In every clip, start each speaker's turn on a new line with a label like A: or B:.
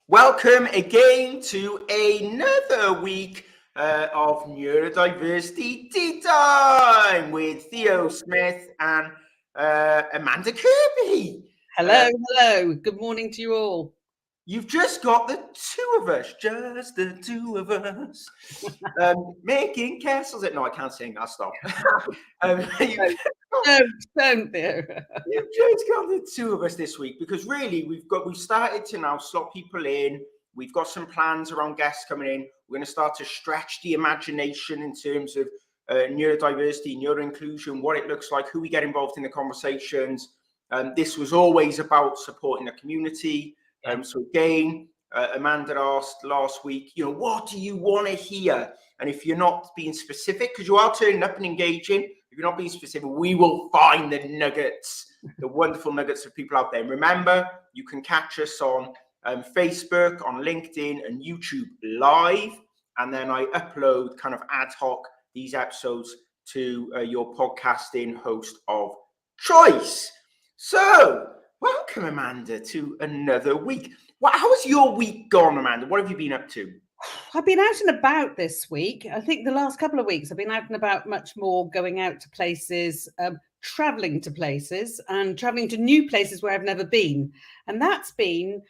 A: Welcome again to another week of Neurodiversity Tea Time with Theo Smith and Amanda Kirby.
B: Hello. Good morning to you all.
A: You've just got the two of us, just the two of us, making castles. No, I can't sing. I'll stop.
B: Don't there.
A: You've just got the two of us this week because really we've started to now slot people in. We've got some plans around guests coming in. We're going to start to stretch the imagination in terms of neurodiversity, neuroinclusion, what it looks like, who we get involved in the conversations. This was always about supporting the community. So again, Amanda asked last week, what do you want to hear? And if you're not being specific, because you are turning up and engaging, if you're not being specific, we will find the nuggets, the wonderful nuggets of people out there. And remember, you can catch us on Facebook, on LinkedIn and YouTube live. And then I upload kind of ad hoc these episodes to your podcasting host of choice. So welcome, Amanda, to another week. How has your week gone, Amanda? What have you been up to?
B: I've been out and about this week. I think the last couple of weeks I've been out and about much more, going out to places, traveling to places and traveling to new places where I've never been. And that's been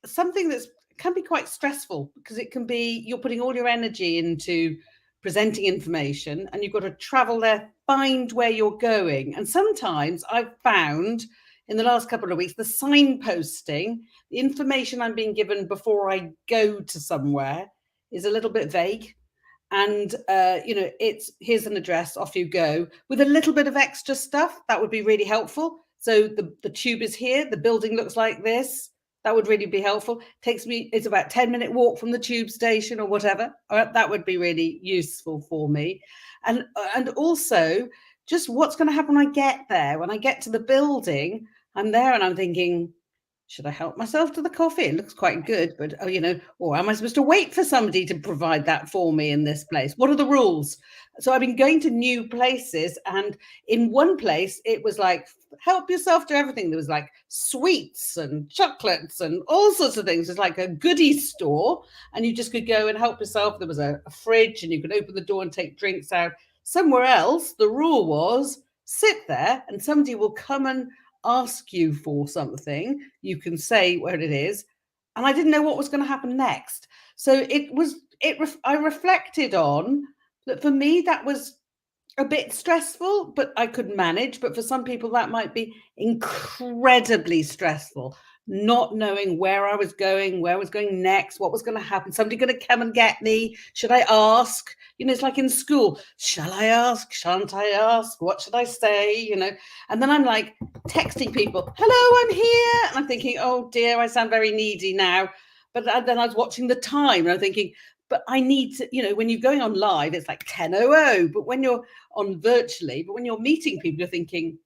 B: something that can be quite stressful because it can be, you're putting all your energy into presenting information and you've got to travel there, find where you're going. And sometimes I've found in the last couple of weeks, the signposting, the information I'm being given before I go to somewhere is a little bit vague. And, it's here's an address, off you go, with a little bit of extra stuff. That would be really helpful. So the tube is here. The building looks like this. That would really be helpful. It's about 10-minute walk from the tube station or whatever. That would be really useful for me. And also just what's going to happen when I get there. When I get to the building, I'm there and I'm thinking, should I help myself to the coffee? It looks quite good, but, or am I supposed to wait for somebody to provide that for me in this place? What are the rules? So I've been going to new places, and in one place, it was like, help yourself to everything. There was like sweets and chocolates and all sorts of things. It's like a goodie store, and you just could go and help yourself. There was a fridge, and you could open the door and take drinks out. Somewhere else, the rule was sit there, and somebody will come and ask you for something. You can say where it is, and I didn't know what was going to happen next. So I reflected on that. For me, that was a bit stressful, but I could manage. But for some people, that might be incredibly stressful, not knowing where I was going next, what was going to happen. Somebody going to come and get me? Should I ask? It's like in school. Shall I ask? Shan't I ask? What should I say? And then I'm like texting people, hello, I'm here. And I'm thinking, oh dear, I sound very needy now. But then I was watching the time and I'm thinking, but I need to, when you're going on live, it's like 10:00. But when you're on virtually, but when you're meeting people, you're thinking,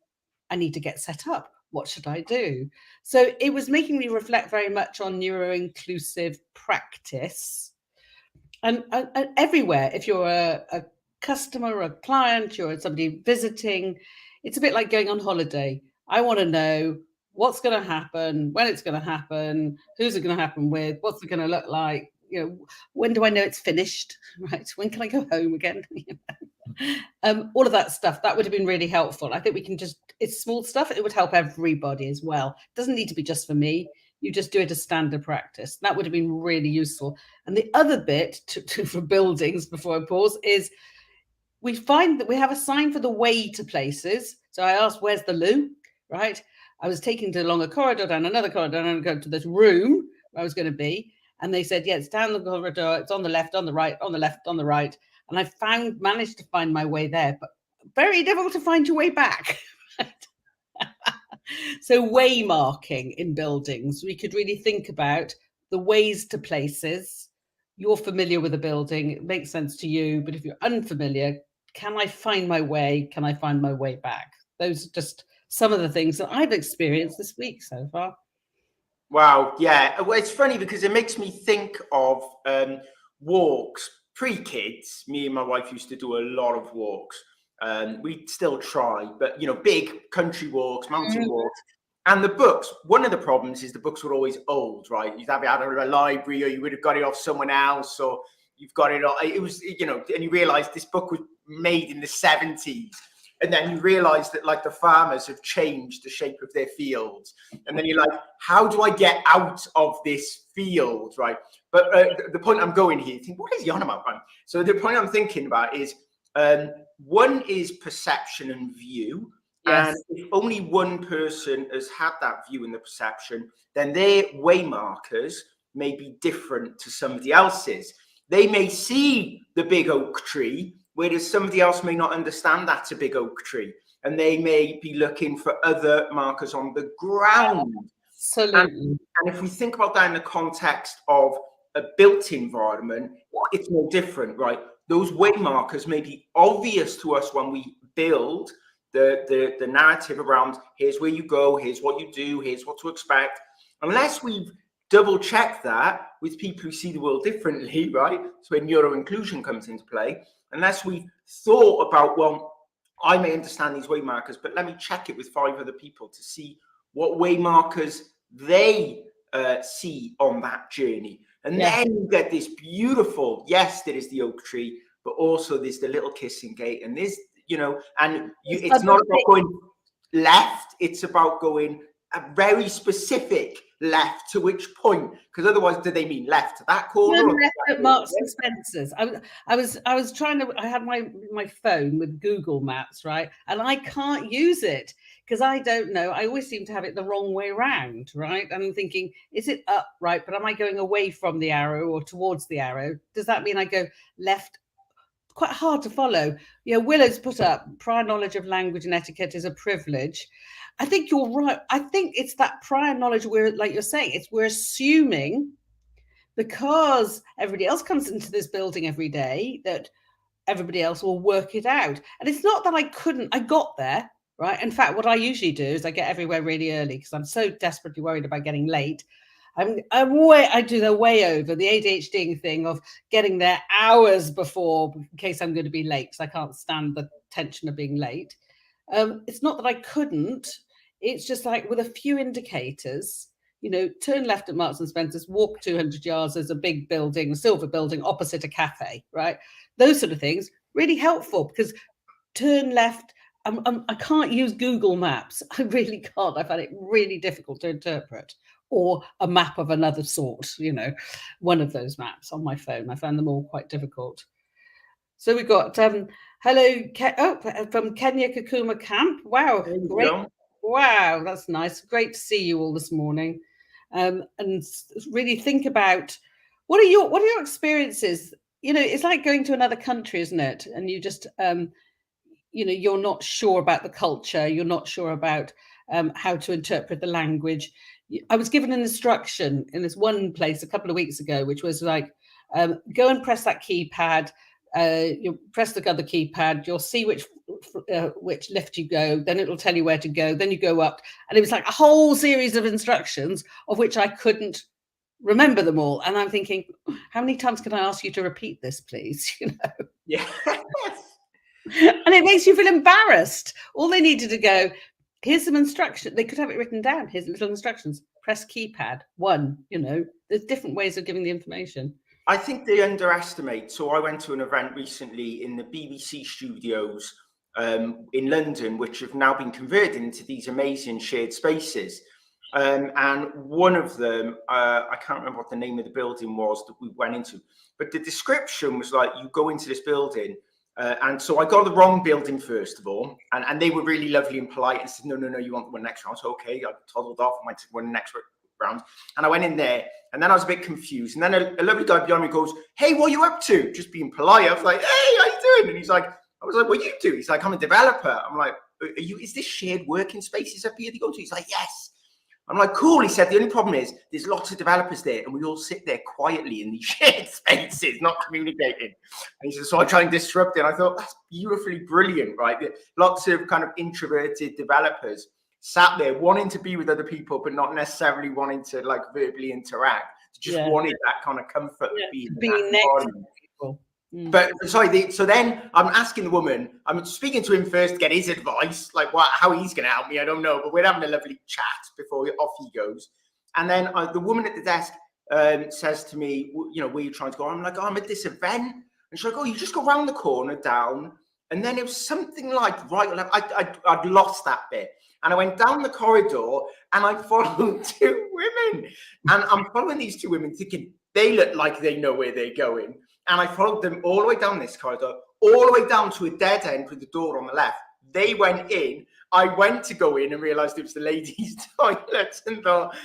B: I need to get set up. What should I do? So it was making me reflect very much on neuro-inclusive practice. And everywhere, if you're a customer, a client, you're somebody visiting, it's a bit like going on holiday. I want to know what's going to happen, when it's going to happen, who's it going to happen with, what's it going to look like, when do I know it's finished, right? When can I go home again? All of that stuff, that would have been really helpful. I think we can it's small stuff. It would help everybody as well. It doesn't need to be just for me. You just do it as standard practice. That would have been really useful. And the other bit for buildings, before I pause, is we find that we have a sign for the way to places. So I asked, where's the loo, right? I was taken along a corridor, down another corridor, and go to this room where I was going to be. And they said, yeah, it's down the corridor. It's on the left, on the right, on the left, on the right. And I managed to find my way there, but very difficult to find your way back. So way marking in buildings, we could really think about the ways to places. You're familiar with a building, it makes sense to you, but if you're unfamiliar, can I find my way? Can I find my way back? Those are just some of the things that I've experienced this week so far.
A: Wow, yeah. Well, it's funny because it makes me think of walks. Pre-kids, me and my wife used to do a lot of walks. We still try, but big country walks, mountain walks. And the books, one of the problems is the books were always old, right? You'd have it out of a library, or you would have got it off someone else, or you've got it. It was, you know, and you realise this book was made in the 70s. And then you realise that, like, the farmers have changed the shape of their fields. And then you're like, how do I get out of this field, right? But the point I'm going here, you think, what is he on about, man? So the point I'm thinking about is, one is perception and view.
B: Yes.
A: And if only one person has had that view and the perception, then their way markers may be different to somebody else's. They may see the big oak tree, whereas somebody else may not understand that's a big oak tree, and they may be looking for other markers on the ground.
B: Absolutely.
A: And if we think about that in the context of a built environment, it's no different, right? Those way markers may be obvious to us when we build the narrative around, here's where you go, here's what you do, here's what to expect. Unless we've double check that with people who see the world differently, right? So when neuro inclusion comes into play, unless we've thought about, well, I may understand these way markers, but let me check it with 5 other people to see what way markers they see on that journey. And then you get this beautiful, yes, there is the oak tree, but also there's the little kissing gate, and there's, you know, and it's not about going left, it's about going a very specific left. To which point? Because otherwise, do they mean left to that corner?
B: Or left at Marks and Spencer's. I was trying to. I had my phone with Google Maps, right, and I can't use it because I don't know. I always seem to have it the wrong way around, right? And I'm thinking, is it up, right? But am I going away from the arrow or towards the arrow? Does that mean I go left? Quite hard to follow. You know, Willow's put up prior knowledge of language and etiquette is a privilege. I think you're right. I think it's that prior knowledge where, like you're saying, we're assuming because everybody else comes into this building every day that everybody else will work it out. And it's not that I got there, right? In fact, what I usually do is I get everywhere really early because I'm so desperately worried about getting late. I do the way over the ADHD thing of getting there hours before in case I'm going to be late because I can't stand the tension of being late. It's not that I couldn't. It's just like with a few indicators, you know, turn left at Marks and Spencer's, walk 200 yards. There's a big building, a silver building opposite a cafe, right? Those sort of things, really helpful because turn left. I can't use Google Maps. I really can't. I find it really difficult to interpret. Or a map of another sort, you know, one of those maps on my phone. I found them all quite difficult. So we got hello from Kenya Kakuma Camp. Wow, great! Wow, that's nice. Great to see you all this morning, and really think about what are your experiences. You know, it's like going to another country, isn't it? And you just you know, you're not sure about the culture. You're not sure about how to interpret the language. I was given an instruction in this one place a couple of weeks ago, which was like, go and press that keypad. You press the other keypad. You'll see which lift you go. Then it'll tell you where to go. Then you go up. And it was like a whole series of instructions of which I couldn't remember them all. And I'm thinking, how many times can I ask you to repeat this, please? You know?
A: Yeah.
B: And it makes you feel embarrassed. All they needed to go, here's some instruction. They could have it written down. Here's little instructions. Press keypad 1, you know, there's different ways of giving the information.
A: I think they underestimate. So I went to an event recently in the BBC studios in London, which have now been converted into these amazing shared spaces. And one of them, I can't remember what the name of the building was that we went into, but the description was like, you go into this building. And so I got the wrong building first of all, and they were really lovely and polite and said, no, you want the one next round. So okay, I toddled off and went to one next round, and I went in there, and then I was a bit confused. And then a lovely guy behind me goes, hey, what are you up to? Just being polite. I was like, hey, how you doing? And he's like, I was like, what you do? He's like, I'm a developer. I'm like, is this shared working spaces up here to go to? He's like, yes. I'm like, cool. He said, the only problem is there's lots of developers there and we all sit there quietly in these shared spaces, not communicating. And he said, so I try and disrupt it. And I thought, that's beautifully brilliant, right? Lots of kind of introverted developers sat there wanting to be with other people, but not necessarily wanting to like verbally interact. Just wanted that kind of comfort of being
B: next to people.
A: But sorry, so then I'm asking the woman, I'm speaking to him first to get his advice, like how he's going to help me. I don't know, but we're having a lovely chat before off he goes. And then the woman at the desk says to me, you know, where are you trying to go? I'm like, oh, I'm at this event. And she's like, oh, you just go round the corner down. And then it was something like right or left. I'd lost that bit. And I went down the corridor and I followed two women. And I'm following these two women thinking they look like they know where they're going. And I followed them all the way down this corridor, all the way down to a dead end with the door on the left. They went in. I went to go in and realized it was the ladies' toilet and thought,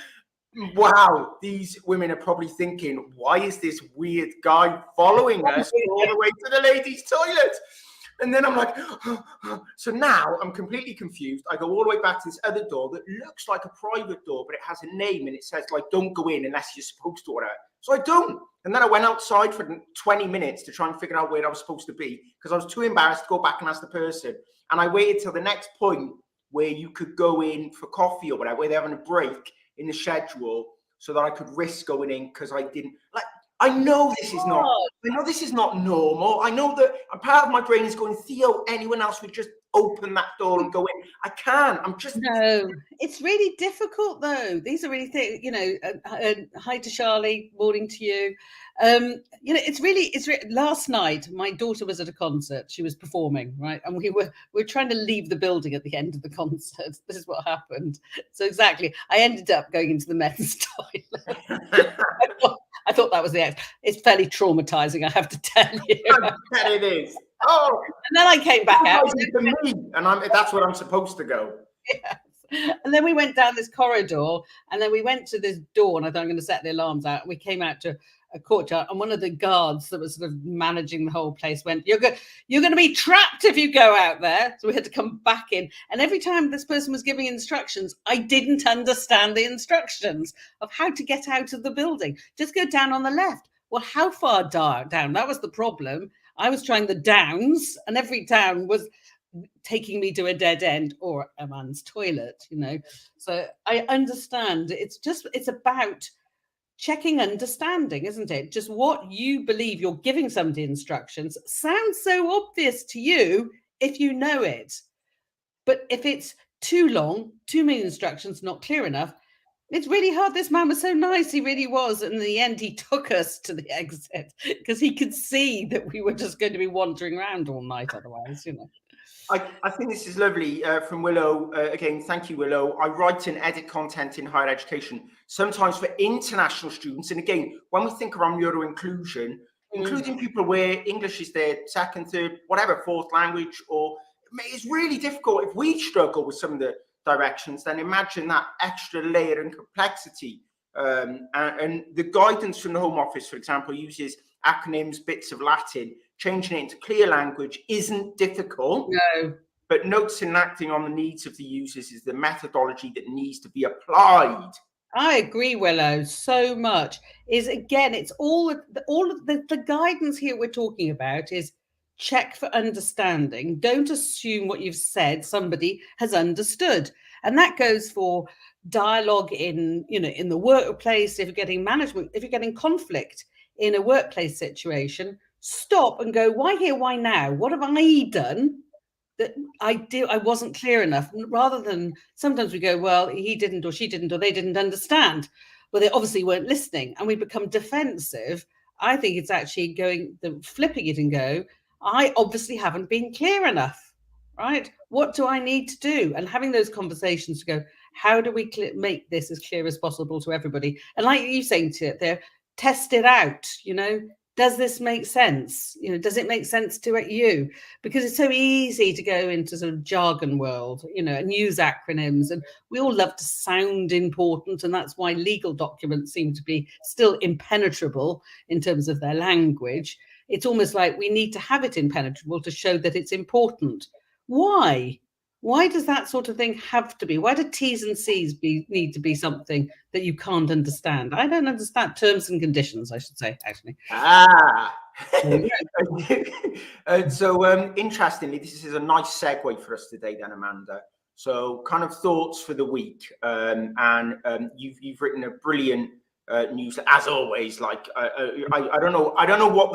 A: wow, these women are probably thinking, why is this weird guy following us all the way to the ladies' toilet? And then I'm like, so now I'm completely confused. I go all the way back to this other door that looks like a private door, but it has a name and it says, like, don't go in unless you're supposed to or whatever. So I don't. And then I went outside for 20 minutes to try and figure out where I was supposed to be because I was too embarrassed to go back and ask the person. And I waited till the next point where you could go in for coffee or whatever, where they're having a break in the schedule so that I could risk going in because I didn't like. I know this is not. I know this is not normal. I know that a part of my brain is going, Theo, anyone else would just open that door and go in. I can't. I'm just
B: no. It's really difficult though. These are really you know. Hi to Charlie. Morning to you. You know, it's really. Last night, my daughter was at a concert. She was performing, right, and we were trying to leave the building at the end of the concert. This is what happened. So exactly, I ended up going into the men's toilet. I thought that was the end. It's fairly traumatizing, I have to tell you.
A: I bet it is. Oh,
B: and then I came back out.
A: For me, and that's where I'm supposed to go.
B: Yes. And then we went down this corridor, and then we went to this door, and I thought I'm going to set the alarms out. And we came out to a courtyard, and one of the guards that was sort of managing the whole place went, "You're going to be trapped if you go out there." So we had to come back in. And every time this person was giving instructions, I didn't understand the instructions of how to get out of the building. Just go down on the left. Well, how far down? That was the problem. I was trying the downs, and every down was taking me to a dead end or a man's toilet, you know. So I understand. It's about checking understanding, isn't it? Just what you believe you're giving somebody instructions sounds so obvious to you if you know it. But if it's too long, too many instructions, not clear enough, it's really hard. This man was so nice. He really was. And in the end, he took us to the exit because he could see that we were just going to be wandering around all night otherwise, you know.
A: I think this is lovely from Willow. Again, thank you, Willow. I write and edit content in higher education, sometimes for international students. And again, when we think around neuro-inclusion, including people where English is their second, third, whatever, fourth language, or it's really difficult. If we struggle with some of the directions, then imagine that extra layer and complexity. And the guidance from the Home Office, for example, uses acronyms, bits of Latin. Changing it into clear language isn't difficult.
B: No.
A: But notes and acting on the needs of the users is the methodology that needs to be applied.
B: I agree, Willow, so much. It's all of the guidance here we're talking about is check for understanding. Don't assume what you've said somebody has understood. And that goes for dialogue in the workplace. If you're getting management, if you're getting conflict in a workplace situation, stop and go, why here, why now? What have I done that I wasn't clear enough? Rather than sometimes we go, well, he didn't or she didn't or they didn't understand. Well, they obviously weren't listening and we become defensive. I think it's actually flipping it and go, I obviously haven't been clear enough, right? What do I need to do? And having those conversations to go, how do we make this as clear as possible to everybody? And like you saying to it there, test it out, does this make sense? Does it make sense to you? Because it's so easy to go into sort of jargon world, and use acronyms. And we all love to sound important. And that's why legal documents seem to be still impenetrable in terms of their language. It's almost like we need to have it impenetrable to show that it's important. Why? Why does that sort of thing have to be? Why do T's and C's need to be something that you can't understand? I don't understand. Terms and conditions, I should say, actually.
A: So interestingly, this is a nice segue for us today then, Amanda. So kind of thoughts for the week. And you've written a brilliant news, as always. Like I don't know what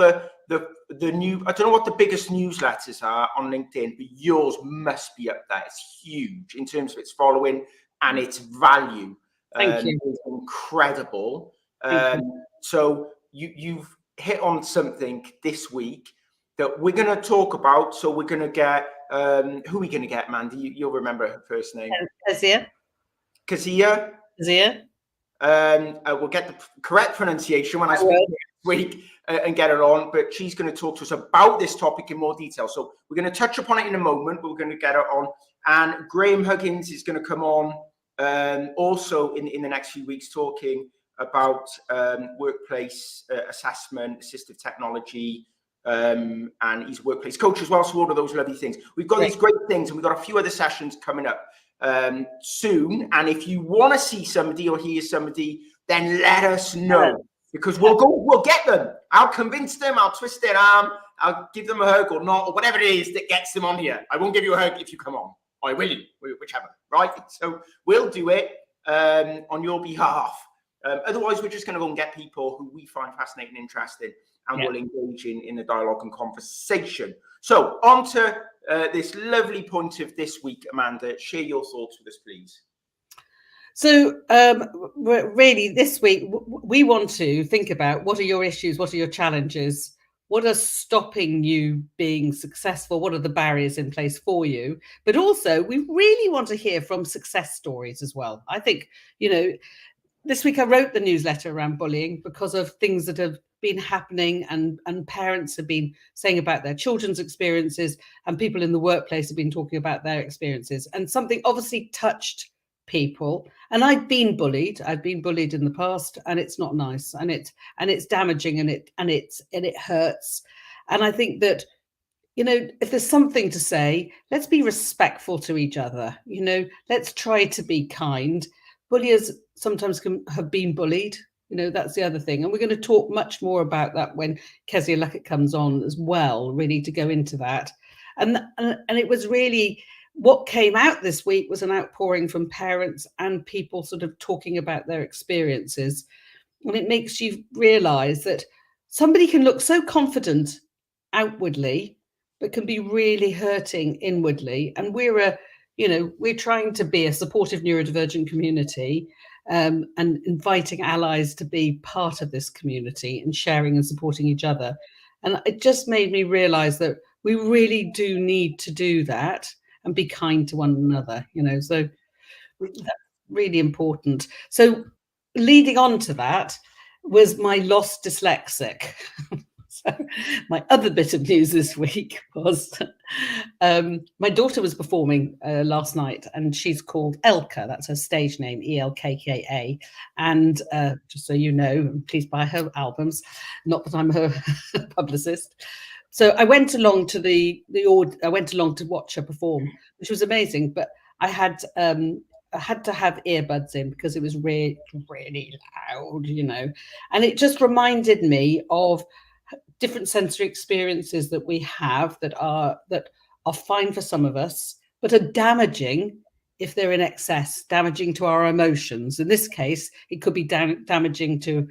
A: the new, I don't know what the biggest newsletters are on LinkedIn, but yours must be up there. It's huge in terms of its following and its value.
B: Thank you.
A: It's incredible.
B: Thank you.
A: So you've hit on something this week that we're going to talk about. So we're going to get, who are we going to get, Mandy? You'll remember her first name.
B: Kezia.
A: Kezia.
B: Kezia.
A: We'll get the correct pronunciation when I speak next week and get her on, but she's going to talk to us about this topic in more detail. So we're going to touch upon it in a moment, but we're going to get her on. And Graham Huggins is going to come on also in the next few weeks, talking about workplace assessment, assistive technology, and he's a workplace coach as well. So all of those lovely things. We've got these great things, and we've got a few other sessions coming up soon. And if you want to see somebody or hear somebody, then let us know, because we'll get them. I'll convince them, I'll twist their arm, I'll give them a hug or not, or whatever it is that gets them on here. I won't give you a hug if you come on, or I will you, whichever, right? So we'll do it on your behalf. Otherwise, we're just going to go and get people who we find fascinating and interesting, and will engage in the dialogue and conversation. So on to this lovely point of this week, Amanda. Share your thoughts with us, please.
B: So really this week, we want to think about what are your issues, what are your challenges, what are stopping you being successful, what are the barriers in place for you, but also we really want to hear from success stories as well. I think, this week I wrote the newsletter around bullying because of things that have been happening, and parents have been saying about their children's experiences, and people in the workplace have been talking about their experiences, and something obviously touched people. And I've been bullied in the past, and it's not nice, and it's damaging, and it hurts. And I think that, if there's something to say, let's be respectful to each other. Let's try to be kind. Bullies sometimes have been bullied. That's the other thing. And we're going to talk much more about that when Kezia Luckett comes on as well, really, to go into that. And it was really, what came out this week was an outpouring from parents and people sort of talking about their experiences. And it makes you realize that somebody can look so confident outwardly, but can be really hurting inwardly. And we're trying to be a supportive neurodivergent community, and inviting allies to be part of this community and sharing and supporting each other. And it just made me realize that we really do need to do that and be kind to one another, so that's really important. So leading on to that was my lost dyslexic. So my other bit of news this week was my daughter was performing last night, and she's called Elka. That's her stage name, Elkka. And just so you know, please buy her albums. Not that I'm her publicist. So I went along to I went along to watch her perform, which was amazing. But I had to have earbuds in because it was really, really loud, and it just reminded me of different sensory experiences that we have that are fine for some of us, but are damaging if they're in excess, damaging to our emotions. In this case, it could be damaging to,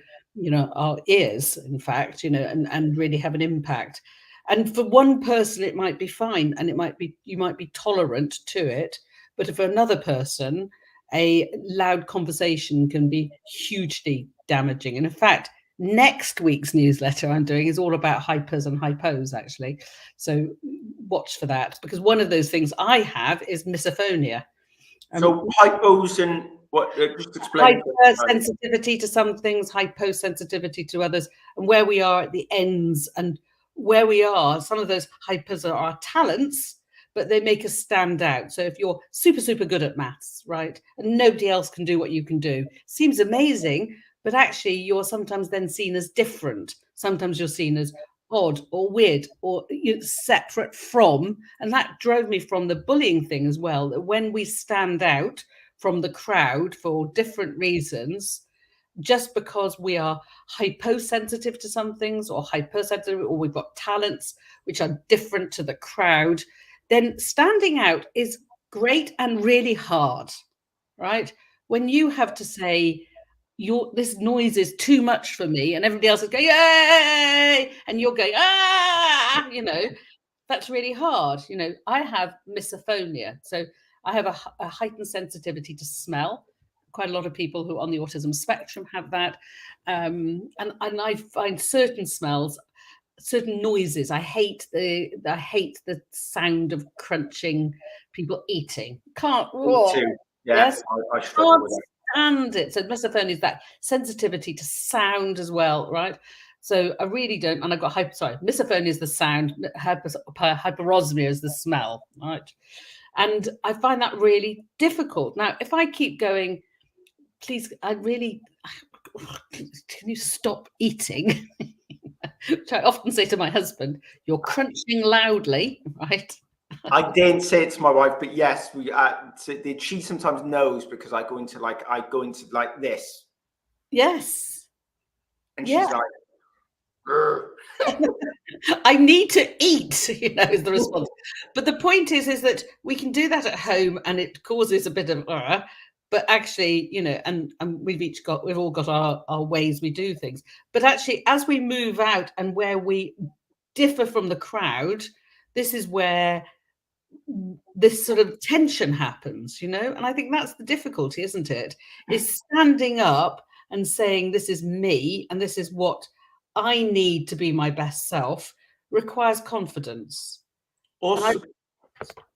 B: our ears, in fact, and really have an impact. And for one person, it might be fine, and you might be tolerant to it. But for another person, a loud conversation can be hugely damaging. And in fact, next week's newsletter I'm doing is all about hypers and hypos, actually. So watch for that, because one of those things I have is misophonia.
A: So hypos and what? Just explain.
B: Hypersensitivity to some things, hyposensitivity to others, and where we are at the ends, and where we are. Some of those hypers are our talents, but they make us stand out. So if you're super, super good at maths, right, and nobody else can do what you can do, seems amazing, but actually you're sometimes then seen as different. Sometimes you're seen as odd or weird or separate from. And that drove me from the bullying thing as well, that when we stand out from the crowd for different reasons, just because we are hyposensitive to some things, or hypersensitive, or we've got talents which are different to the crowd, then standing out is great and really hard, right? When you have to say, this noise is too much for me, and everybody else is going, yay, and you're going, ah, that's really hard. I have misophonia, so I have a heightened sensitivity to smell. Quite a lot of people who are on the autism spectrum have that, and I find certain smells, certain noises. I hate the sound of crunching, people eating. Can't.
A: Me too. Yeah,
B: Yes,
A: I struggle with it.
B: stand it. So misophonia is that sensitivity to sound as well, right? So I really don't. And I've got misophonia is the sound, hyperosmia is the smell, right? And I find that really difficult. Now, if I keep going, please, can you stop eating? Which I often say to my husband, you're crunching loudly, right?
A: I didn't say it to my wife, but yes, she sometimes knows because I go into like this.
B: Yes.
A: And she's like,
B: I need to eat, is the response. But the point is that we can do that at home, and it causes a bit of, but actually, and we've all got our ways we do things. But actually, as we move out and where we differ from the crowd, this is where this sort of tension happens, and I think that's the difficulty, isn't it? Is standing up and saying, this is me and this is what I need to be my best self, requires confidence.
A: Also,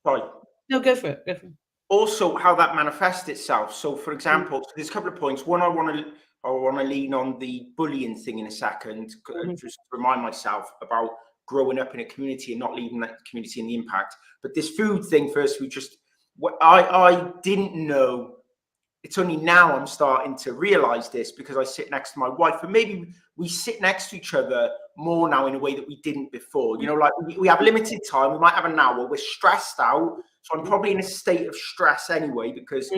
A: sorry.
B: No, go for it.
A: Also, how that manifests itself. So, for example, there's a couple of points. One, I want to lean on the bullying thing in a second, just to remind myself about growing up in a community and not leaving that community and the impact. But this food thing, first, I didn't know. It's only now I'm starting to realize this because I sit next to my wife, and maybe we sit next to each other more now in a way that we didn't before. Like we have limited time. We might have an hour. We're stressed out. So I'm probably in a state of stress anyway, because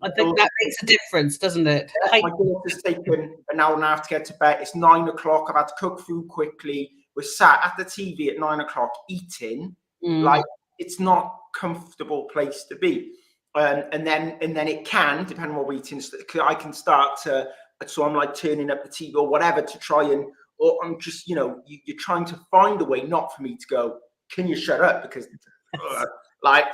B: I think that makes a difference, doesn't it?
A: My daughter's taken an hour and a half to get to bed. It's 9 o'clock. I've had to cook food quickly. We're sat at the TV at 9 o'clock eating. Like, it's not a comfortable place to be. And then it can, depending on what we're eating, I can start to, so I'm like turning up the TV or whatever to try and, or I'm just, you're trying to find a way not for me to go, can you shut up? Because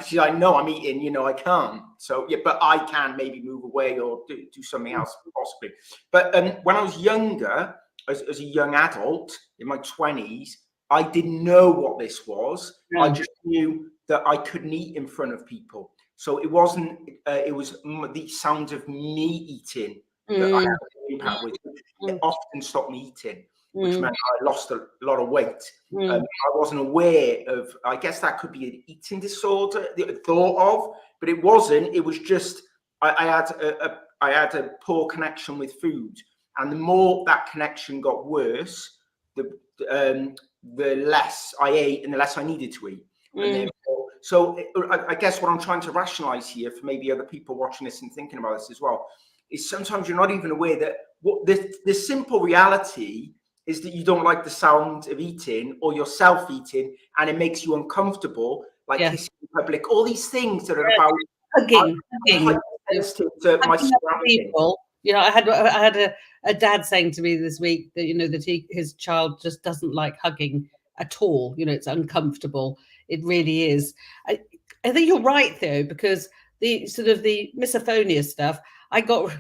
A: she's like, no, I'm eating, I can't. So, yeah, but I can maybe move away or do something else possibly. But when I was younger, as a young adult in my 20s, I didn't know what this was. No. I just knew that I couldn't eat in front of people. So it wasn't, it was the sound of me eating that I had an impact with. It often stopped me eating, which meant I lost a lot of weight. I wasn't aware of, I guess that could be an eating disorder, thought of, but it wasn't. It was just, I had a poor connection with food. And the more that connection got worse, the less I ate and the less I needed to eat. And therefore, so I guess what I'm trying to rationalize here for maybe other people watching this and thinking about this as well, is sometimes you're not even aware that what the simple reality is that you don't like the sound of eating or yourself eating, and it makes you uncomfortable, like kissing in public, all these things that are about
B: hugging.
A: To my surroundings.
B: I had a dad saying to me this week that that his child just doesn't like hugging at all. It's uncomfortable. It really is. I think you're right though, because the sort of the misophonia stuff, I got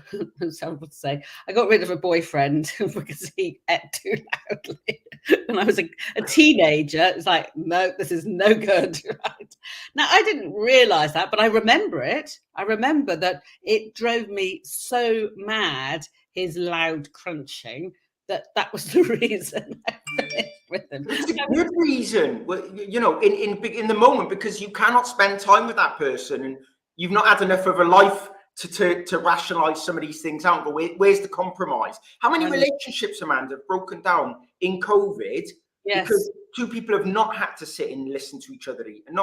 B: rid of a boyfriend because he ate too loudly when I was a teenager. It's like, no, this is no good. Right? Now, I didn't realize that, but I remember it. I remember that it drove me so mad, his loud crunching, that was the reason I finished with him.
A: It's a good reason, in the moment, because you cannot spend time with that person and you've not had enough of a life to rationalize some of these things out. But where's the compromise? How many relationships, Amanda, have broken down in COVID because two people have not had to sit and listen to each other eat, and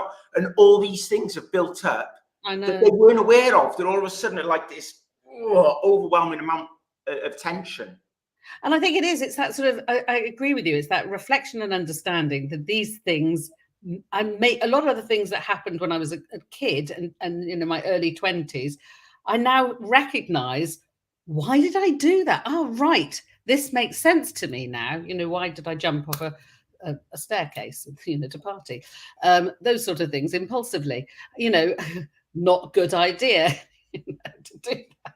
A: all these things have built up that they weren't aware of, that all of a sudden are like this overwhelming amount of tension.
B: And I think it is. It's that sort of, I agree with you. It's that reflection and understanding that these things, a lot of the things that happened when I was a kid and in my early 20s, I now recognize why did I do that? Oh, right. This makes sense to me now. Why did I jump off a staircase, to party? Those sort of things impulsively, not a good idea to do that.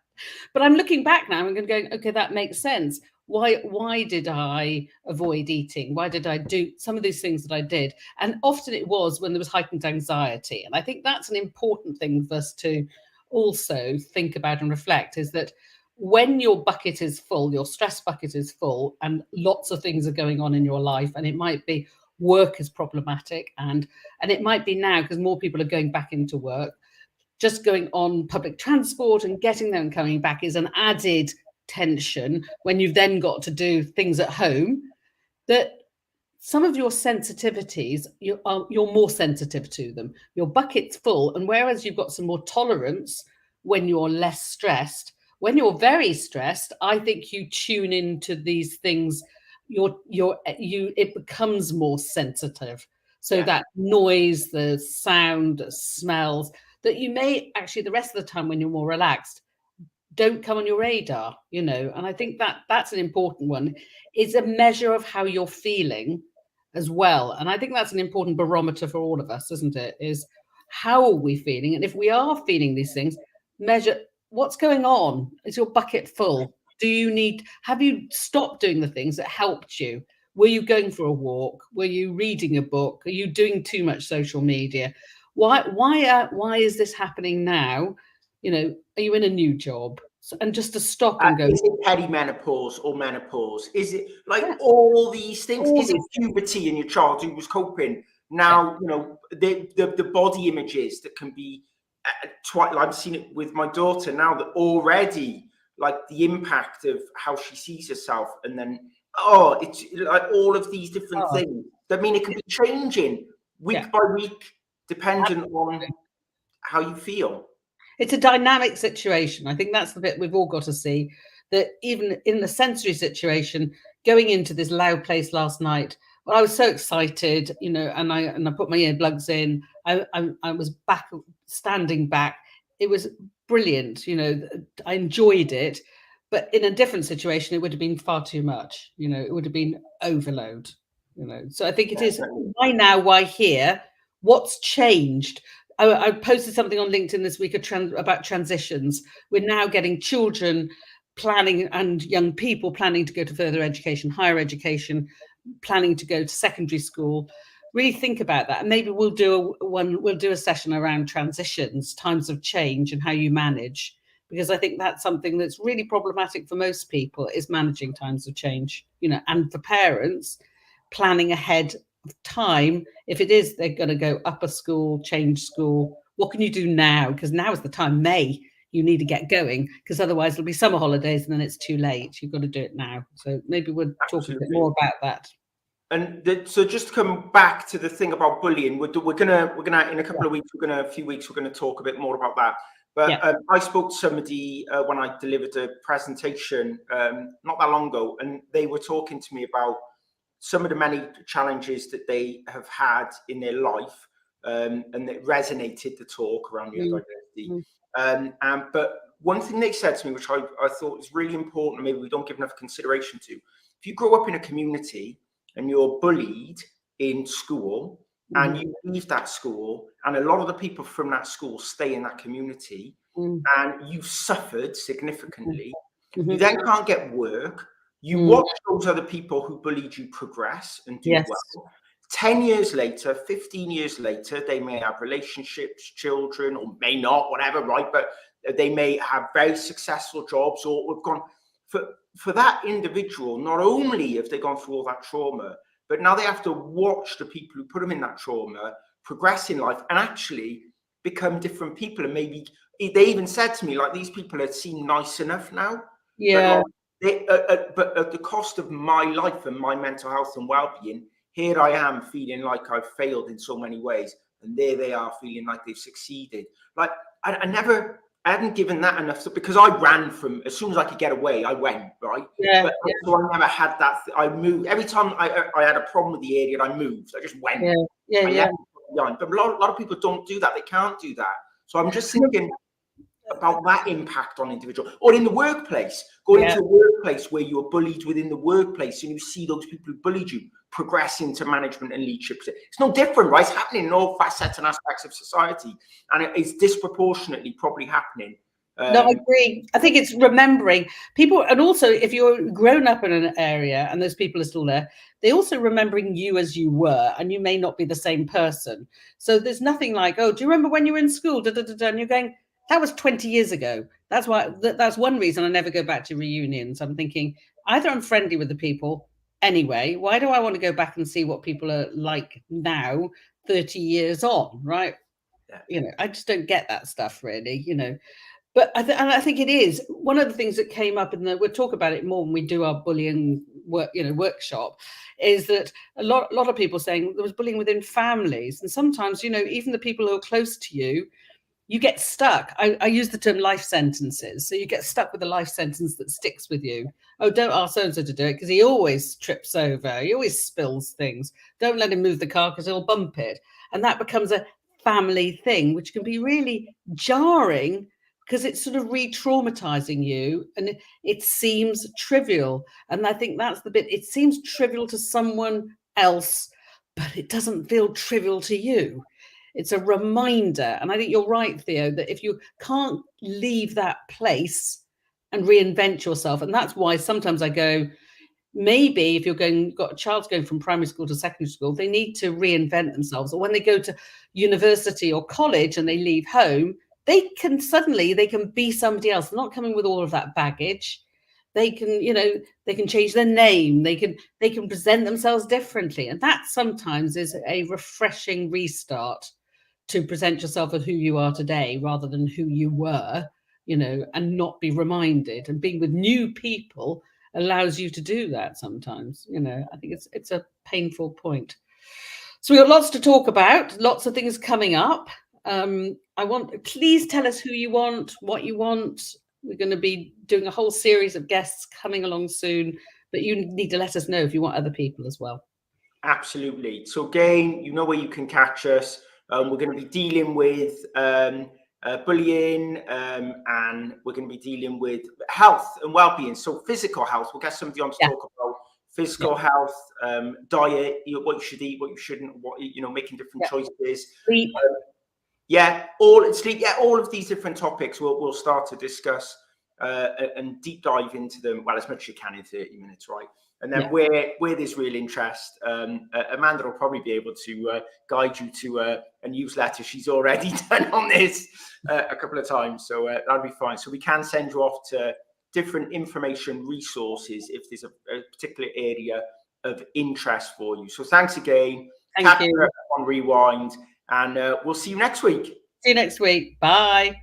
B: But I'm looking back now and going, okay, that makes sense. Why did I avoid eating? Why did I do some of these things that I did? And often it was when there was heightened anxiety. And I think that's an important thing for us to also think about and reflect, is that when your bucket is full, your stress bucket is full, and lots of things are going on in your life, and it might be work is problematic, and it might be now because more people are going back into work, just going on public transport and getting there and coming back is an added tension when you've then got to do things at home, that some of your sensitivities, you're more sensitive to them. Your bucket's full, and whereas you've got some more tolerance when you're less stressed, when you're very stressed, I think you tune into these things. It becomes more sensitive. So that noise, the sound, the smells, that you may actually the rest of the time when you're more relaxed don't come on your radar, and I think that's an important one. It's a measure of how you're feeling as well. And I think that's an important barometer for all of us, isn't it? Is how are we feeling? And if we are feeling these things, measure what's going on. Is your bucket full? Have you stopped doing the things that helped you? Were you going for a walk? Were you reading a book? Are you doing too much social media? Why is this happening now? Are you in a new job? And just to stop and go,
A: is it perimenopause or menopause? Is it all these things? Is it puberty in your child who was coping? Now, the body images that can be, I've seen it with my daughter now, that already, like, the impact of how she sees herself, and then, it's like all of these different things. I mean, it can be changing week by week, dependent on how you feel.
B: It's a dynamic situation. I think that's the bit we've all got to see, that even in the sensory situation, going into this loud place last night, well, I was so excited, and I put my earplugs in. I was standing back. It was brilliant. I enjoyed it, but in a different situation, it would have been far too much. It would have been overload. So I think it is why now, why here? What's changed? I posted something on LinkedIn this week about transitions. We're now getting children planning and young people planning to go to further education, higher education, planning to go to secondary school. Really think about that. And maybe we'll do a session around transitions, times of change, and how you manage. Because I think that's something that's really problematic for most people, is managing times of change, and for parents, planning ahead of time. If it is they're going to go up a school, change school, what can you do now? Because now is the time. May, you need to get going, because otherwise it'll be summer holidays and then it's too late. You've got to do it now. So maybe we'll talk a bit more about that.
A: And so just to come back to the thing about bullying, we're gonna in a couple of weeks, we're gonna talk a bit more about that. But I spoke to somebody when I delivered a presentation not that long ago, and they were talking to me about some of the many challenges that they have had in their life, and it resonated, the talk around neurodiversity. But one thing they said to me, which I thought was really important, and maybe we don't give enough consideration to: if you grow up in a community and you're bullied in school, and you leave that school, and a lot of the people from that school stay in that community, and you've suffered significantly, you then can't get work. You watch those other people who bullied you progress and do well. 10 years later, 15 years later, they may have relationships, children, or may not, whatever, right? But they may have very successful jobs, or have gone. For that individual, not only have they gone through all that trauma, but now they have to watch the people who put them in that trauma progress in life and actually become different people. And maybe they even said to me, like, these people had seemed nice enough now. But at the cost of my life and my mental health and well-being, here I am feeling like I've failed in so many ways, and there they are feeling like they've succeeded. Like, I hadn't given that enough, because I ran from, as soon as I could get away, I went, right? So I never had that. I moved every time I had a problem with the area. I moved. I just went. But a lot of people don't do that. They can't do that. So I'm just thinking, about that impact on individual, or in the workplace, going into a workplace where you are bullied within the workplace and you see those people who bullied you progress into management and leadership. It's no different, right? It's happening in all facets and aspects of society, and it is disproportionately probably happening.
B: No, I agree. I think it's remembering people, and also if you're grown up in an area and those people are still there, they also remembering you as you were, and you may not be the same person. So there's nothing like, oh, do you remember when you were in school? Da, da, da, da, and you're going, that was 20 years ago. That's why. That's one reason I never go back to reunions. I'm thinking either I'm friendly with the people anyway. Why do I want to go back and see what people are like now, 30 years on, right? Yeah. You know, I just don't get that stuff really. You know. But I think it is one of the things that came up in we'll talk about it more when we do our bullying workshop, is that a lot of people saying there was bullying within families, and sometimes, you know, even the people who are close to you, you get stuck. I use the term life sentences. So you get stuck with a life sentence that sticks with you. Oh, don't ask so-and-so to do it because he always trips over. He always spills things. Don't let him move the car because he'll bump it. And that becomes a family thing, which can be really jarring because it's sort of re-traumatizing you, and it seems trivial. And I think that's the bit. It seems trivial to someone else, but it doesn't feel trivial to you. It's a reminder. And I think you're right, Theo, that if you can't leave that place and reinvent yourself, and that's why sometimes I go, maybe if got a child going from primary school to secondary school, they need to reinvent themselves. Or when they go to university or college and they leave home, they can be somebody else. They're not coming with all of that baggage. They can, you know, they can change their name. They can present themselves differently. And that sometimes is a refreshing restart to present yourself as who you are today rather than who you were, you know, and not be reminded. And being with new people allows you to do that sometimes, you know. I think it's a painful point. So we've got lots to talk about, lots of things coming up. Please tell us who you want, what you want. We're going to be doing a whole series of guests coming along soon, but you need to let us know if you want other people as well.
A: Absolutely. So again, you know where you can catch us. We're going to be dealing with bullying, and we're going to be dealing with health and well-being. So physical health, we'll get somebody on to talk about physical health, diet, what you should eat, what you shouldn't, what, you know, making different choices.
B: Sleep.
A: All of these different topics we'll start to discuss and deep dive into them, well, as much as you can in 30 minutes, right? And then where there's real interest, Amanda will probably be able to guide you to a newsletter she's already done on this a couple of times. So that'll be fine. So we can send you off to different information resources if there's a particular area of interest for you. So thanks again.
B: Thank you.
A: On Rewind, and we'll see you next week.
B: See you next week. Bye.